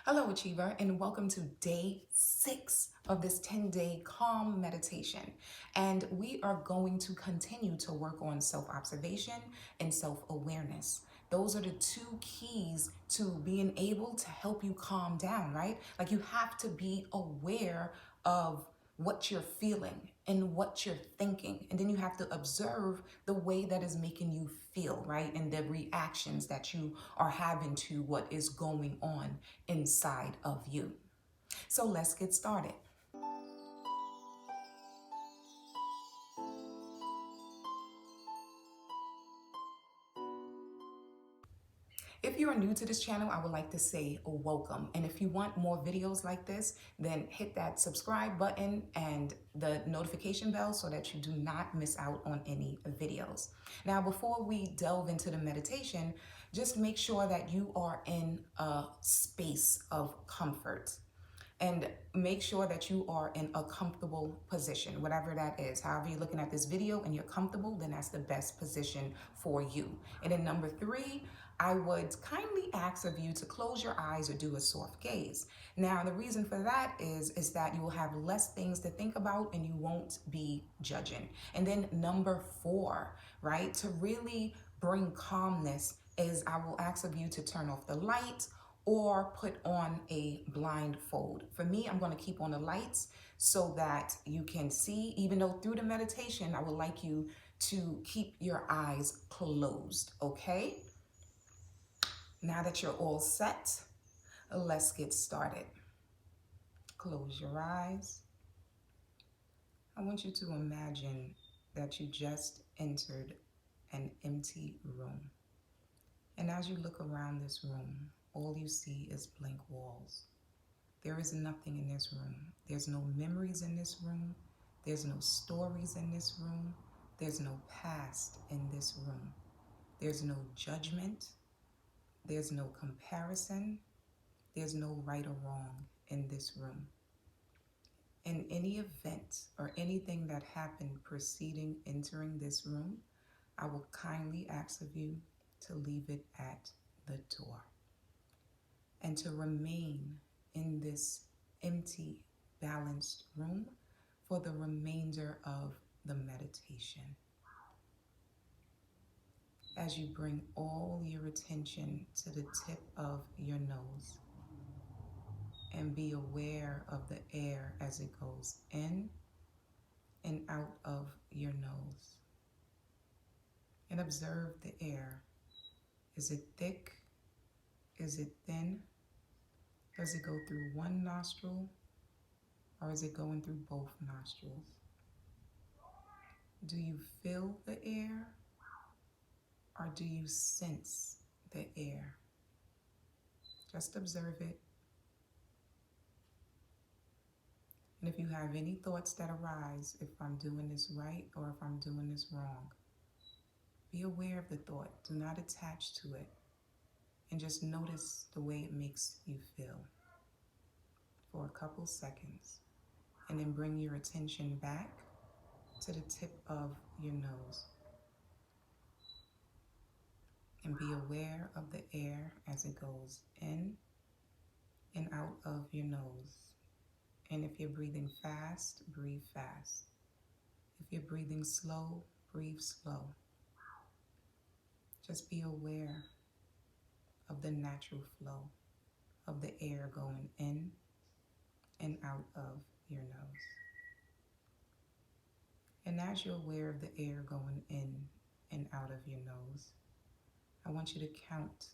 Hello, Achiever, and welcome to day 6 of this 10-day calm meditation. And we are going to continue to work on self-observation and self-awareness. Those are the two keys to being able to help you calm down, right? Like you have to be aware of what you're feeling and what you're thinking. And then you have to observe the way that is making you feel, right? And the reactions that you are having to what is going on inside of you. So let's get started. If you are new to this channel, I would like to say welcome. And if you want more videos like this, then hit that subscribe button and the notification bell so that you do not miss out on any videos. Now, before we delve into the meditation, just make sure that you are in a space of comfort. And make sure that you are in a comfortable position, whatever that is. However you're looking at this video and you're comfortable, then that's the best position for you. And then number 3, I would kindly ask of you to close your eyes or do a soft gaze. Now, the reason for that is that you will have less things to think about and you won't be judging. And then number 4, right, to really bring calmness is I will ask of you to turn off the light or put on a blindfold. For me, I'm going to keep on the lights so that you can see, even though through the meditation, I would like you to keep your eyes closed, okay? Now that you're all set, let's get started. Close your eyes. I want you to imagine that you just entered an empty room. And as you look around this room, all you see is blank walls. There is nothing in this room. There's no memories in this room. There's no stories in this room. There's no past in this room. There's no judgment. There's no comparison. There's no right or wrong in this room. In any event or anything that happened preceding entering this room, I will kindly ask of you to leave it at the door and to remain in this empty, balanced room for the remainder of the meditation. As you bring all your attention to the tip of your nose and be aware of the air as it goes in and out of your nose. And observe the air. Is it thick? Is it thin? Does it go through one nostril or is it going through both nostrils? Do you feel the air or do you sense the air? Just observe it. And if you have any thoughts that arise, if I'm doing this right or if I'm doing this wrong, be aware of the thought. Do not attach to it. And just notice the way it makes you feel for a couple seconds. And then bring your attention back to the tip of your nose. And be aware of the air as it goes in and out of your nose. And if you're breathing fast, breathe fast. If you're breathing slow, breathe slow. Just be aware of the natural flow of the air going in and out of your nose. And as you're aware of the air going in and out of your nose, I want you to count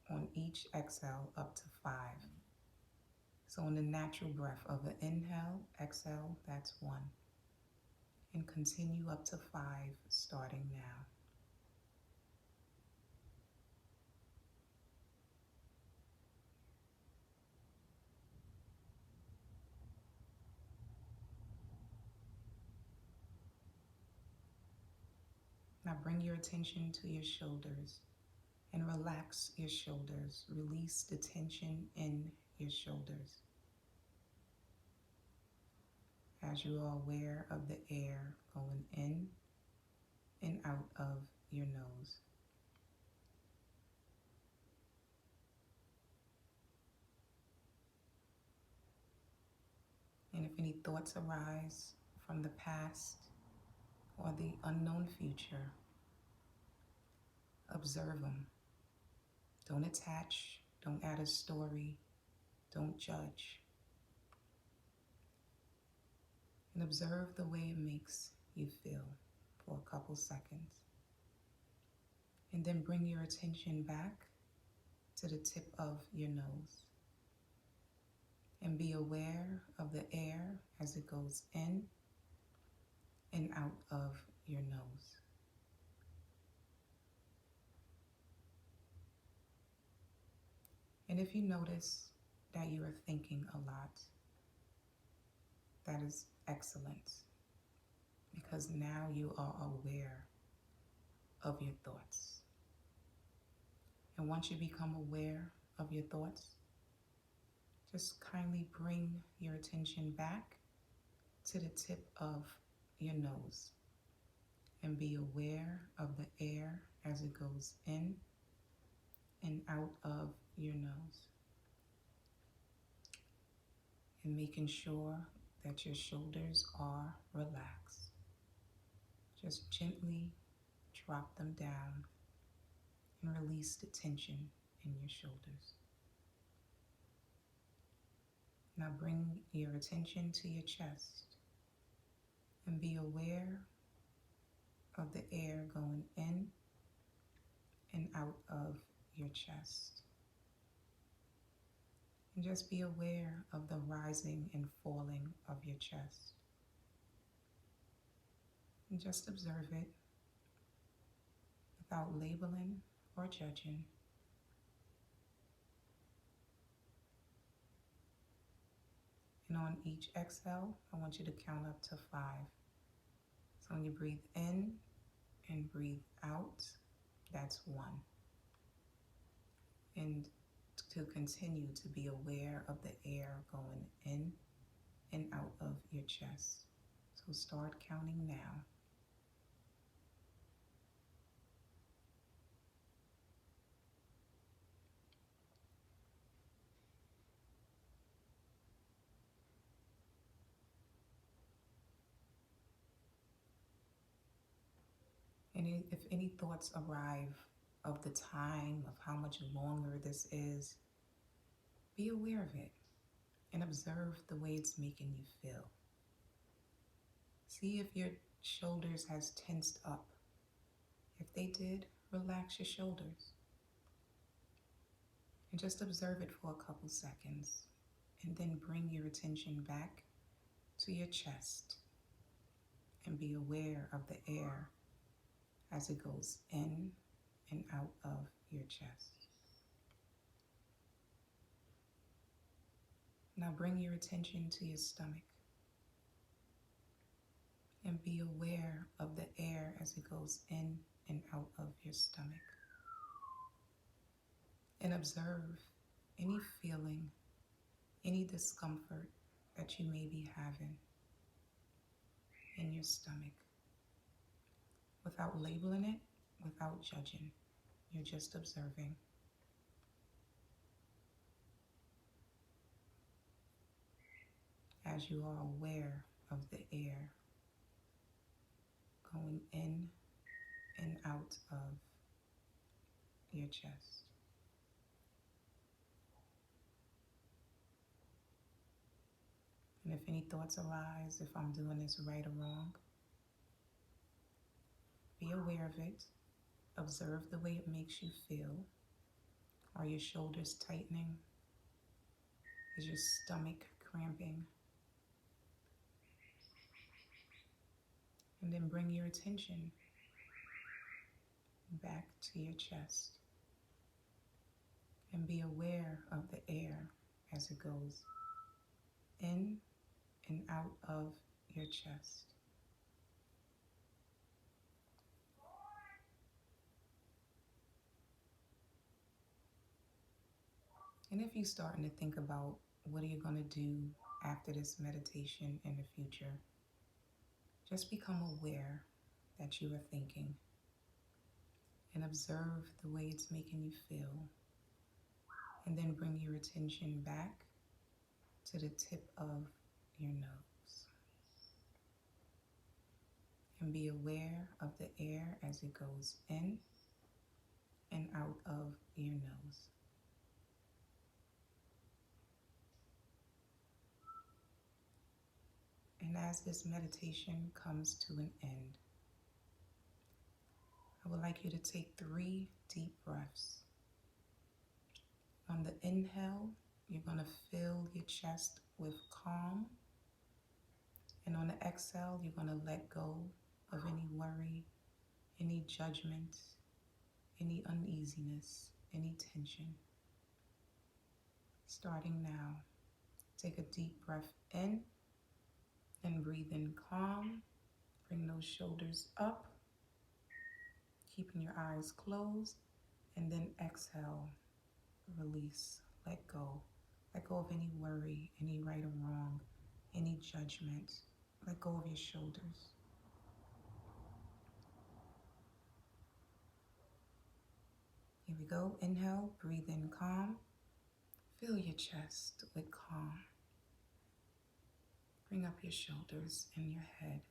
on each exhale up to 5. So on the natural breath of an inhale, exhale, that's 1. And continue up to 5, starting now. Now bring your attention to your shoulders and relax your shoulders. Release the tension in your shoulders. As you are aware of the air going in and out of your nose. if any thoughts arise from the past or the unknown future, observe them. Don't attach, don't add a story, don't judge. And observe the way it makes you feel for a couple seconds. And then bring your attention back to the tip of your nose. And be aware of the air as it goes in and out of your nose. And if you notice that you are thinking a lot, that is excellent, because now you are aware of your thoughts. And once you become aware of your thoughts, just kindly bring your attention back to the tip of your nose and be aware of the air as it goes in and out of your nose. And making sure that your shoulders are relaxed. Just gently drop them down and release the tension in your shoulders. Now bring your attention to your chest and be aware of the air going in and out of your chest. And just be aware of the rising and falling of your chest. And just observe it without labeling or judging. And on each exhale, I want you to count up to 5. So when you breathe in and breathe out, that's 1. And to continue to be aware of the air going in and out of your chest. So start counting now. And if any thoughts arrive of the time, of how much longer this is, be aware of it and observe the way it's making you feel. See if your shoulders has tensed up. If they did, relax your shoulders. And just observe it for a couple seconds. And then bring your attention back to your chest. And be aware of the air as it goes in and out of your chest. Now bring your attention to your stomach and be aware of the air as it goes in and out of your stomach. And observe any feeling, any discomfort that you may be having in your stomach. Without labeling it, without judging, you're just observing. As you are aware of the air going in and out of your chest. And if any thoughts arise, if I'm doing this right or wrong, be aware of it. Observe the way it makes you feel. Are your shoulders tightening? Is your stomach cramping? And then bring your attention back to your chest and be aware of the air as it goes in and out of your chest. And if you're starting to think about what are you going to do after this meditation in the future, just become aware that you are thinking and observe the way it's making you feel. And then bring your attention back to the tip of your nose. And be aware of the air as it goes in and out of your nose. And as this meditation comes to an end, I would like you to take 3 deep breaths. On the inhale, you're going to fill your chest with calm. And on the exhale, you're going to let go of any worry, any judgment, any uneasiness, any tension. Starting now, take a deep breath in and breathe in calm. Bring those shoulders up, keeping your eyes closed, and then exhale, release, let go. Let go of any worry, any right or wrong, any judgment. Let go of your shoulders. Here we go. Inhale, breathe in calm. Fill your chest with calm. Bring up your shoulders and your head.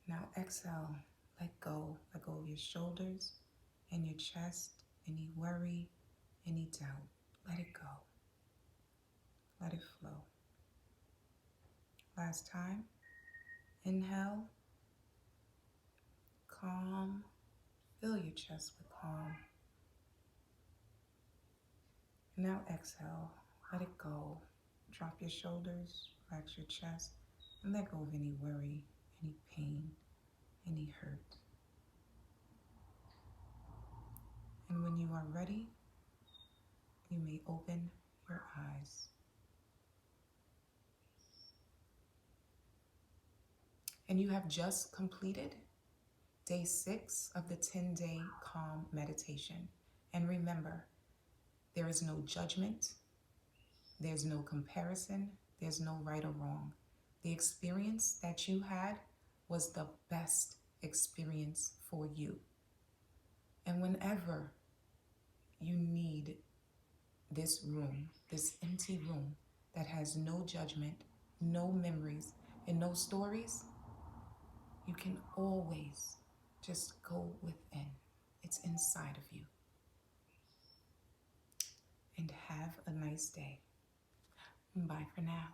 Now exhale, let go. Let go of your shoulders and your chest, any worry, any doubt. Let it go. Let it flow. Last time. Inhale, calm. Fill your chest with calm. Now exhale, let it go. Drop your shoulders, relax your chest, and let go of any worry, any pain, any hurt. And when you are ready, you may open your eyes. And you have just completed day 6 of the 10-day calm meditation. And remember, there is no judgment, there's no comparison, there's no right or wrong. The experience that you had was the best experience for you. And whenever you need this room, this empty room that has no judgment, no memories, and no stories, you can always just go within. It's inside of you. And have a nice day. Bye for now.